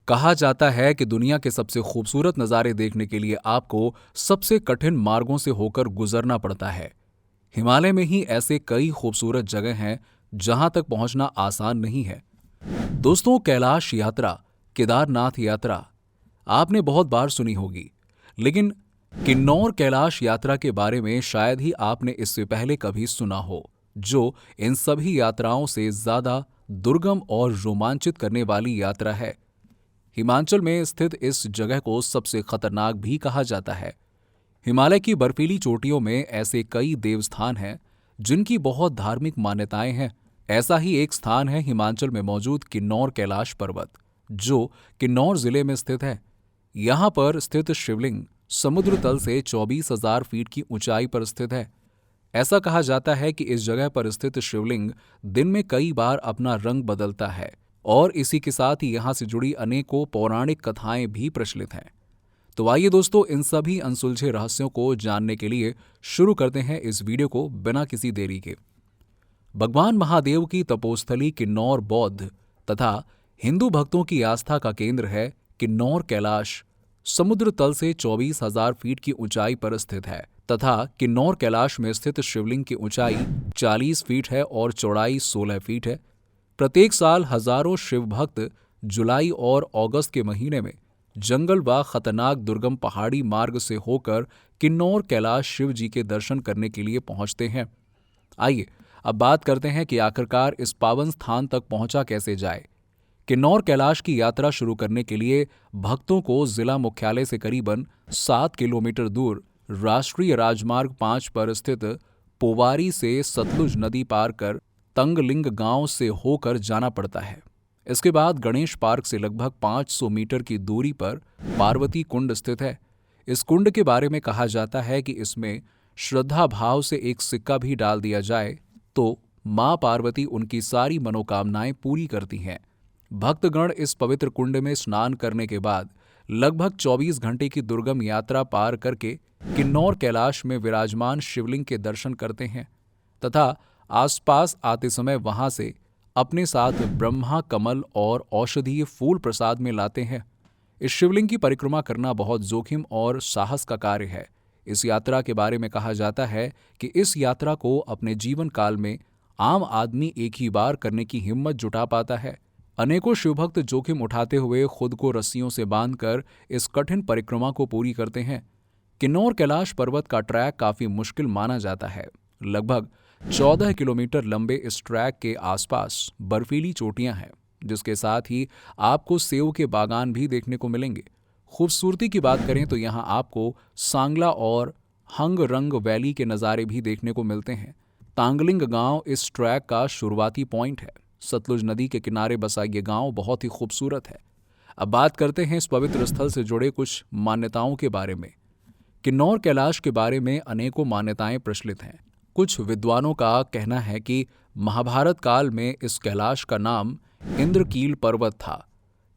कहा जाता है कि दुनिया के सबसे खूबसूरत नज़ारे देखने के लिए आपको सबसे कठिन मार्गों से होकर गुजरना पड़ता है। हिमालय में ही ऐसे कई खूबसूरत जगह हैं जहां तक पहुंचना आसान नहीं है। दोस्तों, कैलाश यात्रा, केदारनाथ यात्रा आपने बहुत बार सुनी होगी, लेकिन किन्नौर कैलाश यात्रा के बारे में शायद ही आपने इससे पहले कभी सुना हो, जो इन सभी यात्राओं से ज्यादा दुर्गम और रोमांचित करने वाली यात्रा है। हिमाचल में स्थित इस जगह को सबसे खतरनाक भी कहा जाता है। हिमालय की बर्फीली चोटियों में ऐसे कई देवस्थान हैं जिनकी बहुत धार्मिक मान्यताएं हैं। ऐसा ही एक स्थान है हिमाचल में मौजूद किन्नौर कैलाश पर्वत, जो किन्नौर जिले में स्थित है। यहाँ पर स्थित शिवलिंग समुद्र तल से 24,000 फीट की ऊंचाई पर स्थित है। ऐसा कहा जाता है कि इस जगह पर स्थित शिवलिंग दिन में कई बार अपना रंग बदलता है और इसी के साथ ही यहाँ से जुड़ी अनेकों पौराणिक कथाएं भी प्रचलित हैं। तो आइए दोस्तों, इन सभी अनसुलझे रहस्यों को जानने के लिए शुरू करते हैं इस वीडियो को बिना किसी देरी के। भगवान महादेव की तपोस्थली किन्नौर बौद्ध तथा हिंदू भक्तों की आस्था का केंद्र है। किन्नौर कैलाश समुद्र तल से 24,000 फीट की ऊंचाई पर स्थित है तथा किन्नौर कैलाश में स्थित शिवलिंग की ऊंचाई 40 फीट है और चौड़ाई 16 फीट है। प्रत्येक साल हजारों शिव भक्त जुलाई और अगस्त के महीने में जंगल व खतरनाक दुर्गम पहाड़ी मार्ग से होकर किन्नौर कैलाश शिव जी के दर्शन करने के लिए पहुंचते हैं। आइए अब बात करते हैं कि आखिरकार इस पावन स्थान तक पहुंचा कैसे जाए। किन्नौर कैलाश की यात्रा शुरू करने के लिए भक्तों को जिला मुख्यालय से करीबन 7 किलोमीटर दूर राष्ट्रीय राजमार्ग 5 पर स्थित पोवारी से सतलुज नदी पार कर तंगलिंग गांव से होकर जाना पड़ता है। इसके बाद गणेश पार्क से लगभग 500 मीटर की दूरी पर पार्वती कुंड स्थित है। इस कुंड के बारे में कहा जाता है कि इसमें श्रद्धा भाव से एक सिक्का भी डाल दिया जाए तो मां पार्वती उनकी सारी मनोकामनाएं पूरी करती हैं। भक्तगण इस पवित्र कुंड में स्नान करने के बाद लगभग 24 घंटे की दुर्गम यात्रा पार करके किन्नौर कैलाश में विराजमान शिवलिंग के दर्शन करते हैं तथा आसपास आते समय वहां से अपने साथ ब्रह्मा कमल और औषधीय फूल प्रसाद में लाते हैं। इस शिवलिंग की परिक्रमा करना बहुत जोखिम और साहस का कार्य है। इस यात्रा के बारे में कहा जाता है कि इस यात्रा को अपने जीवन काल में आम आदमी एक ही बार करने की हिम्मत जुटा पाता है। अनेकों शिवभक्त जोखिम उठाते हुए खुद को रस्सियों से बांधकर इस कठिन परिक्रमा को पूरी करते हैं। किन्नौर कैलाश पर्वत का ट्रैक काफी मुश्किल माना जाता है। लगभग 14 किलोमीटर लंबे इस ट्रैक के आसपास बर्फीली चोटियां हैं, जिसके साथ ही आपको सेब के बागान भी देखने को मिलेंगे। खूबसूरती की बात करें तो यहाँ आपको सांगला और हंग रंग वैली के नज़ारे भी देखने को मिलते हैं। तांगलिंग गांव इस ट्रैक का शुरुआती पॉइंट है। सतलुज नदी के किनारे बसा ये गांव बहुत ही खूबसूरत है। अब बात करते हैं इस पवित्र स्थल से जुड़े कुछ मान्यताओं के बारे में। किन्नौर कैलाश के बारे में अनेकों मान्यताएं प्रचलित हैं। कुछ विद्वानों का कहना है कि महाभारत काल में इस कैलाश का नाम इंद्रकील पर्वत था,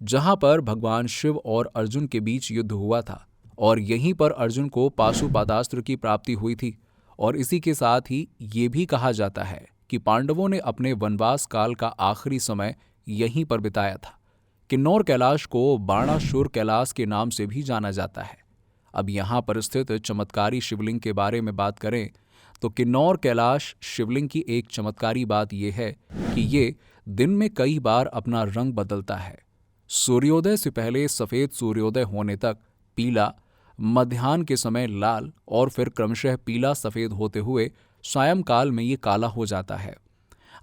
जहां पर भगवान शिव और अर्जुन के बीच युद्ध हुआ था और यहीं पर अर्जुन को पाशुपतास्त्र की प्राप्ति हुई थी। और इसी के साथ ही ये भी कहा जाता है कि पांडवों ने अपने वनवास काल का आखिरी समय यहीं पर बिताया था। किन्नौर कैलाश को बाणासुर कैलाश के नाम से भी जाना जाता है। अब यहाँ पर स्थित चमत्कारी शिवलिंग के बारे में बात करें तो किन्नौर कैलाश शिवलिंग की एक चमत्कारी बात यह है कि ये दिन में कई बार अपना रंग बदलता है। सूर्योदय से पहले सफेद सूर्योदय होने तक पीला, मध्याह्न के समय लाल और फिर क्रमशः पीला सफेद होते हुए सायंकाल में ये काला हो जाता है।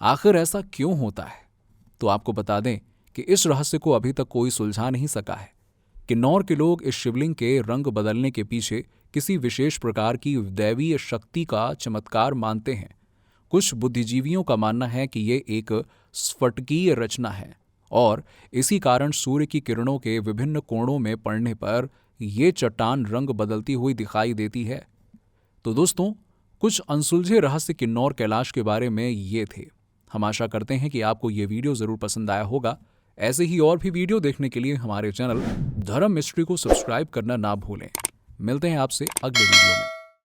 आखिर ऐसा क्यों होता है? तो आपको बता दें कि इस रहस्य को अभी तक कोई सुलझा नहीं सका है। किन्नौर के लोग इस शिवलिंग के रंग बदलने के पीछे किसी विशेष प्रकार की दैवीय शक्ति का चमत्कार मानते हैं। कुछ बुद्धिजीवियों का मानना है कि ये एक स्फटिकीय रचना है और इसी कारण सूर्य की किरणों के विभिन्न कोणों में पड़ने पर ये चट्टान रंग बदलती हुई दिखाई देती है। तो दोस्तों, कुछ अनसुलझे रहस्य किन्नौर कैलाश के बारे में ये थे। हम आशा करते हैं कि आपको ये वीडियो जरूर पसंद आया होगा। ऐसे ही और भी वीडियो देखने के लिए हमारे चैनल धर्म मिस्ट्री को सब्सक्राइब करना ना भूलें। मिलते हैं आपसे अगले वीडियो में।